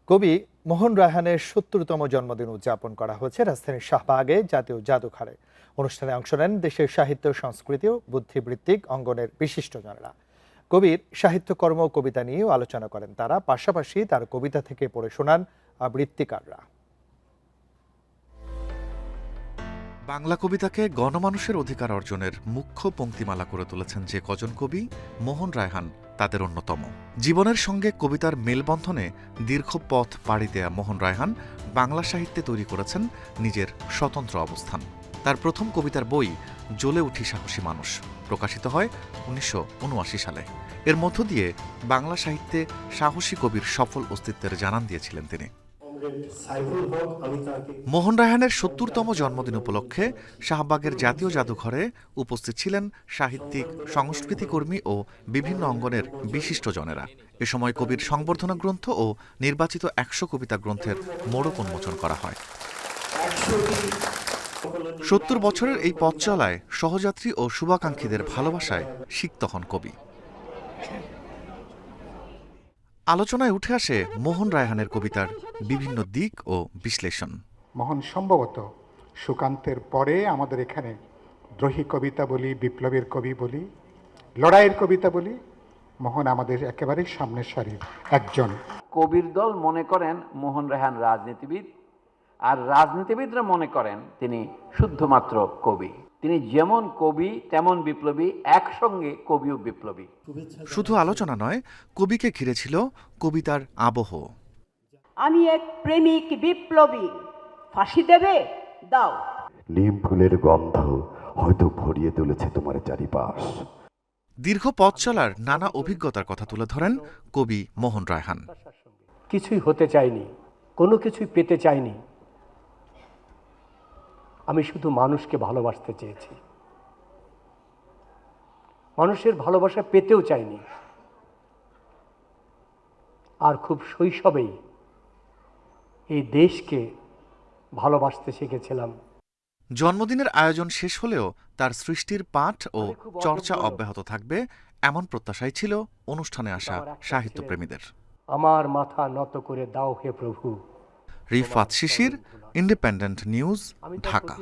কবি মোহন রায়হানের ৭০তম জন্মদিন উদযাপন করা হয়েছে রাজধানীর শাহবাগে জাতীয় জাদুঘরে। অনুষ্ঠানে অংশ নেন দেশের সাহিত্য, সংস্কৃতি ও বুদ্ধিবৃত্তিক অঙ্গনের বিশিষ্টজনেরা। কবির সাহিত্যকর্ম ও কবিতা নিয়েও আলোচনা করেন তারা। পাশাপাশি তার কবিতা থেকে পড়ে শোনান আবৃত্তিকাররা। বাংলা কবিতাকে গণমানুষের অধিকার অর্জনের মুখ্য পংক্তিমালা করে তুলেছেন যে কজন কবি, মোহন রায়হান তাদের অন্যতম। জীবনের সঙ্গে কবিতার মেলবন্ধনে দীর্ঘ পথ পাড়ি দেয়া মোহন রায়হান বাংলা সাহিত্যে তৈরি করেছেন নিজের স্বতন্ত্র অবস্থান। তার প্রথম কবিতার বই জ্বলে উঠি সাহসী মানুষ প্রকাশিত হয় ১৯৭৯ সালে। এর মধ্য দিয়ে বাংলা সাহিত্যে সাহসী কবির সফল অস্তিত্বের জানান দিয়েছিলেন তিনি। মোহন রায়হানের ৭০তম জন্মদিন উপলক্ষে শাহবাগের জাতীয় জাদুঘরে উপস্থিত ছিলেন সাহিত্যিক, সংস্কৃতিকর্মী ও বিভিন্ন অঙ্গনের বিশিষ্টজনেরা। এ সময় কবির সংবর্ধনা গ্রন্থ ও নির্বাচিত ১০০ কবিতা গ্রন্থের মোড়ক উন্মোচন করা হয়। ৭০ বছরের এই পথ চলায় সহযাত্রী ও শুভাকাঙ্ক্ষীদের ভালোবাসায় সিক্ত হন কবি। আলোচনায় উঠে আসে মোহন রায়হানের কবিতার বিভিন্ন দিক ও বিশ্লেষণ। মোহন সম্ভবত সুকান্তের পরে আমাদের এখানে দ্রোহী কবিতা বলি, বিপ্লবের কবি বলি, লড়াইয়ের কবিতা বলি, মোহন আমাদের একেবারে সামনের সারির একজন। কবির দল মনে করেন মোহন রায়হান রাজনীতিবিদ, আর রাজনীতিবিদরা মনে করেন তিনি শুদ্ধমাত্র কবি। তিনি যেমন কবি তেমন বিপ্লবী, একসঙ্গে কবি ও বিপ্লবী। শুধু আলোচনা নয়, কবিকে ঘিরেছিল কবিতার আবহ। আমি এক প্রেমিক বিপ্লবী, ফাঁসি দেবে দাও। নিম ফুলের গন্ধ হয়তো ভরিয়ে তুলেছে তোমার চারিপাশ। দীর্ঘ পথ চলার নানা অভিজ্ঞতার কথা তুলে ধরেন কবি মোহন রায়হান। কিছুই হতে চাইনি, কোনো কিছুই পেতে চাইনি, আমি শুধু মানুষকে ভালোবাসতে চেয়েছি, মানুষের ভালোবাসা পেতেও চাইনি। আর খুব শৈশবেই এই দেশকে ভালোবাসতে শিখেছিলাম। জন্মদিনের আয়োজন শেষ হলেও তার সৃষ্টির পাঠ ও চর্চা অব্যাহত থাকবে এমন প্রত্যাশাই ছিল অনুষ্ঠানে আসা সাহিত্যপ্রেমীদের। আমার মাথা নত করে দাও হে প্রভু। রিফাত শিশির, ইন্ডিপেন্ডেন্ট নিউজ, ঢাকা।